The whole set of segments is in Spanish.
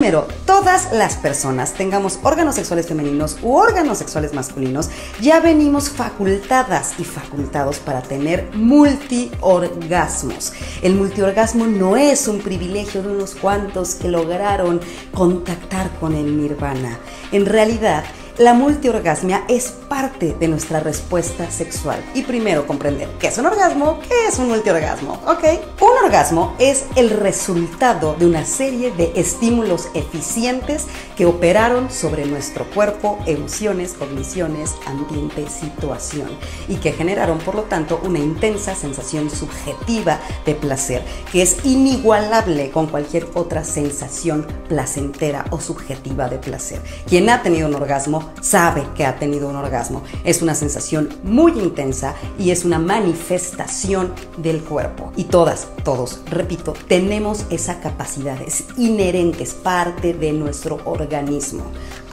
Primero, todas las personas, tengamos órganos sexuales femeninos u órganos sexuales masculinos, ya venimos facultadas y facultados para tener multiorgasmos. El multiorgasmo no es un privilegio de unos cuantos que lograron contactar con el nirvana. En realidad, la multiorgasmia es parte de nuestra respuesta sexual. Y primero comprender qué es un orgasmo, qué es un multiorgasmo, ¿ok? Un orgasmo es el resultado de una serie de estímulos eficientes que operaron sobre nuestro cuerpo, emociones, cogniciones, ambiente, situación, y que generaron, por lo tanto, una intensa sensación subjetiva de placer, que es inigualable con cualquier otra sensación placentera o subjetiva de placer. Quien ha tenido un orgasmo sabe que ha tenido un orgasmo. Es una sensación muy intensa y es una manifestación del cuerpo. Y todas, todos, repito, tenemos esa capacidad, es inherente, es parte de nuestro organismo.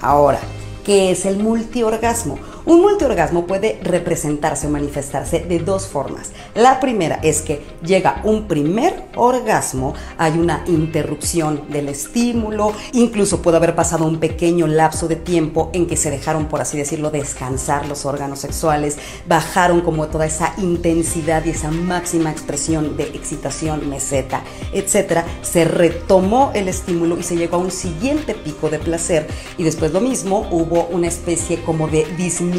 Ahora, ¿qué es el multiorgasmo? Un multiorgasmo puede representarse o manifestarse de dos formas. La primera es que llega un primer orgasmo, hay una interrupción del estímulo, incluso puede haber pasado un pequeño lapso de tiempo en que se dejaron, por así decirlo, descansar los órganos sexuales, bajaron como toda esa intensidad y esa máxima expresión de excitación, meseta, etc. Se retomó el estímulo y se llegó a un siguiente pico de placer, y después lo mismo, hubo una especie como de disminución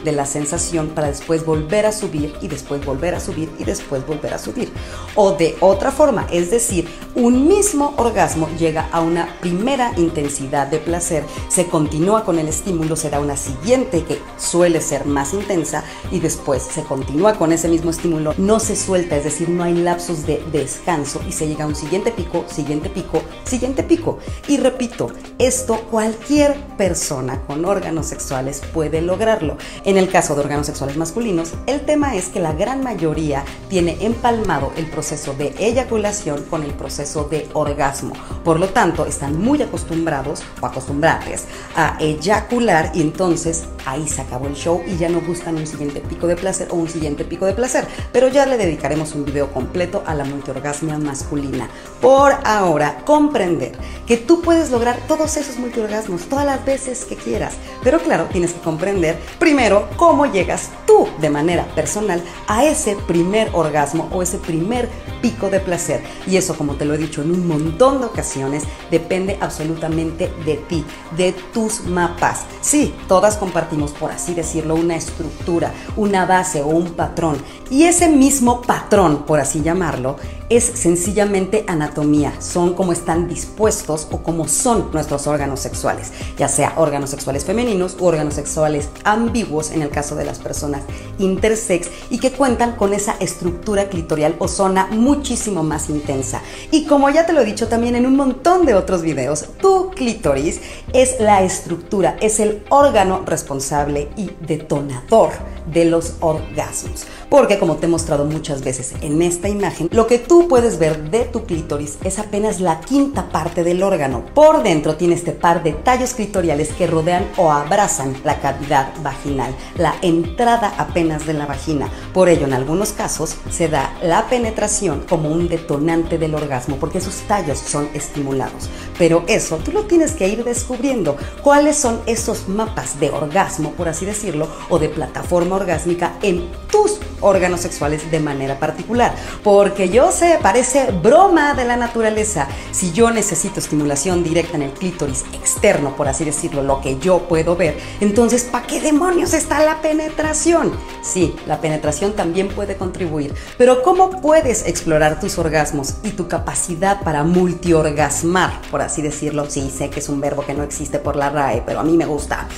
de la sensación para después volver a subir y después volver a subir y después volver a subir. O de otra forma, es decir, un mismo orgasmo llega a una primera intensidad de placer, se continúa con el estímulo, se da una siguiente que suele ser más intensa y después se continúa con ese mismo estímulo, no se suelta, es decir, no hay lapsos de descanso y se llega a un siguiente pico, siguiente pico, siguiente pico. Y repito, esto cualquier persona con órganos sexuales puede lograrlo. En el caso de órganos sexuales masculinos, el tema es que la gran mayoría tiene empalmado el proceso de eyaculación con el proceso de orgasmo. Por lo tanto, están muy acostumbrados o acostumbradas a eyacular y entonces ahí se acabó el show y ya no buscan un siguiente pico de placer o un siguiente pico de placer. Pero ya le dedicaremos un video completo a la multiorgasmia masculina. Por ahora, comprender que tú puedes lograr todos esos multiorgasmos todas las veces que quieras. Pero claro, tienes que comprender primero cómo llegas tú de manera personal a ese primer orgasmo o ese primer pico de placer. Y eso, como te lo he dicho en un montón de ocasiones, depende absolutamente de ti, de tus mapas. Sí, todas compartimos, por así decirlo, una estructura, una base o un patrón. Y ese mismo patrón, por así llamarlo, es sencillamente anatomía. Son como están dispuestos o como son nuestros órganos sexuales, ya sea órganos sexuales femeninos u órganos sexuales ambiguos en el caso de las personas intersex y que cuentan con esa estructura clitorial o zona muchísimo más intensa. Y como ya te lo he dicho también en un montón de otros videos, tu clítoris es la estructura, es el órgano responsable y detonador de los orgasmos. Porque como te he mostrado muchas veces en esta imagen, lo que tú puedes ver de tu clítoris es apenas la quinta parte del órgano. Por dentro tiene este par de tallos clitoriales que rodean o abrazan la cavidad vaginal, la entrada apenas de la vagina. Por ello, en algunos casos se da la penetración como un detonante del orgasmo, porque esos tallos son estimulados. Pero eso tú lo tienes que ir descubriendo. ¿Cuáles son esos mapas de orgasmo, por así decirlo, o de plataforma orgásmica en tus órganos sexuales de manera particular? Porque yo sé, parece broma de la naturaleza. Si yo necesito estimulación directa en el clítoris externo, por así decirlo, lo que yo puedo ver, entonces ¿para qué demonios está la penetración? Sí, la penetración también puede contribuir, pero ¿cómo puedes explorar tus orgasmos y tu capacidad para multiorgasmar, por así decirlo? Sí, sé que es un verbo que no existe por la RAE, pero a mí me gusta.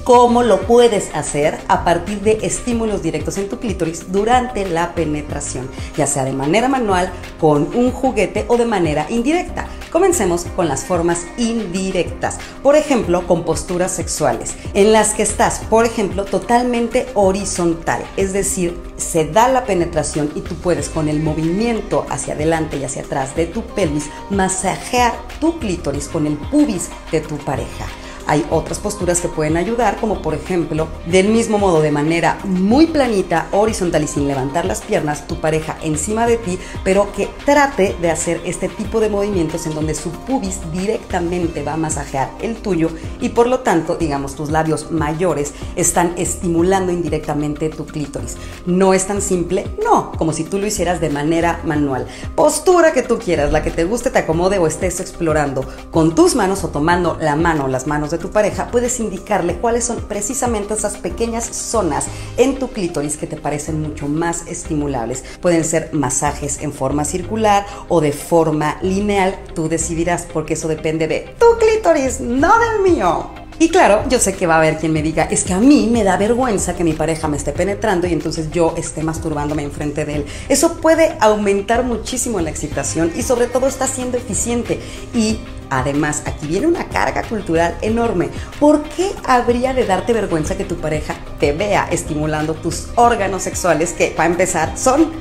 ¿Cómo lo puedes hacer? A partir de estímulos directos en tu clítoris durante la penetración, ya sea de manera manual, con un juguete o de manera indirecta. Comencemos con las formas indirectas, por ejemplo, con posturas sexuales, en las que estás, por ejemplo, totalmente horizontal, es decir, se da la penetración y tú puedes con el movimiento hacia adelante y hacia atrás de tu pelvis masajear tu clítoris con el pubis de tu pareja. Hay otras posturas que pueden ayudar, como por ejemplo, del mismo modo, de manera muy planita, horizontal y sin levantar las piernas, tu pareja encima de ti, pero que trate de hacer este tipo de movimientos en donde su pubis directamente va a masajear el tuyo y por lo tanto, digamos, tus labios mayores están estimulando indirectamente tu clítoris. ¿No es tan simple? No, como si tú lo hicieras de manera manual. Postura que tú quieras, la que te guste, te acomode o estés explorando. Con tus manos o tomando la mano o las manos de tu pareja, puedes indicarle cuáles son precisamente esas pequeñas zonas en tu clítoris que te parecen mucho más estimulables. Pueden ser masajes en forma circular o de forma lineal, tú decidirás, porque eso depende de tu clítoris, no del mío. Y claro, yo sé que va a haber quien me diga, es que a mí me da vergüenza que mi pareja me esté penetrando y entonces yo esté masturbándome enfrente de él. Eso puede aumentar muchísimo la excitación y sobre todo está siendo eficiente. Y además, aquí viene una carga cultural enorme. ¿Por qué habría de darte vergüenza que tu pareja te vea estimulando tus órganos sexuales que, para empezar, son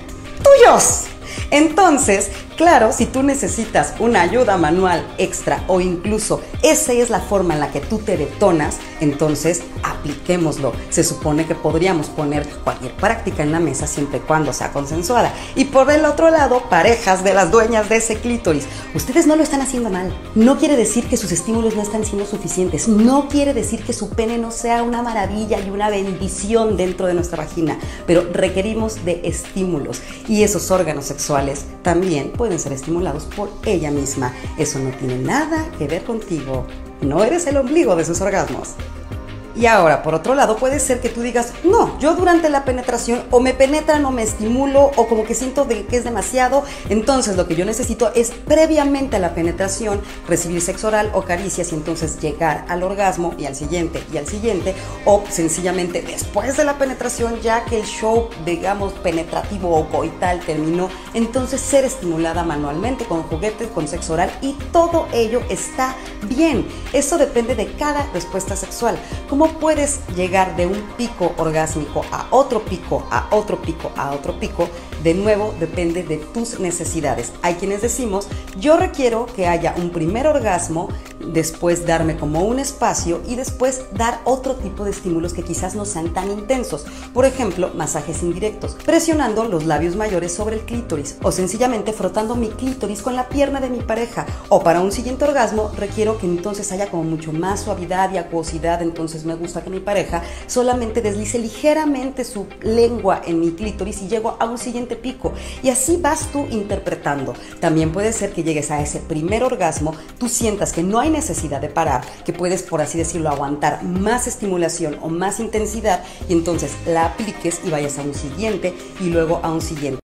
tuyos? Entonces, claro, si tú necesitas una ayuda manual extra o incluso esa es la forma en la que tú te detonas, entonces apliquémoslo. Se supone que podríamos poner cualquier práctica en la mesa siempre y cuando sea consensuada. Y por el otro lado, parejas de las dueñas de ese clítoris, ustedes no lo están haciendo mal. No quiere decir que sus estímulos no están siendo suficientes. No quiere decir que su pene no sea una maravilla y una bendición dentro de nuestra vagina, pero requerimos de estímulos y esos órganos sexuales también pueden ser estimulados por ella misma. Eso no tiene nada que ver contigo. No eres el ombligo de sus orgasmos. Y ahora, por otro lado, puede ser que tú digas, no, yo durante la penetración o me penetran o me estimulo o como que siento que es demasiado, entonces lo que yo necesito es previamente a la penetración recibir sexo oral o caricias y entonces llegar al orgasmo y al siguiente o sencillamente después de la penetración, ya que el show, digamos, penetrativo o coital terminó, entonces ser estimulada manualmente con juguetes, con sexo oral y todo ello está bien. Eso depende de cada respuesta sexual. ¿Cómo puedes llegar de un pico orgásmico a otro pico, a otro pico, a otro pico? De nuevo, depende de tus necesidades. Hay quienes decimos, yo requiero que haya un primer orgasmo, después darme como un espacio y después dar otro tipo de estímulos que quizás no sean tan intensos. Por ejemplo, masajes indirectos, presionando los labios mayores sobre el clítoris o sencillamente frotando mi clítoris con la pierna de mi pareja. O para un siguiente orgasmo, requiero que entonces haya como mucho más suavidad y acuosidad, entonces me gusta que mi pareja solamente deslice ligeramente su lengua en mi clítoris y llego a un siguiente pico. Y así vas tú interpretando. También puede ser que llegues a ese primer orgasmo, tú sientas que no hay necesidad de parar, que puedes, por así decirlo, aguantar más estimulación o más intensidad y entonces la apliques y vayas a un siguiente y luego a un siguiente.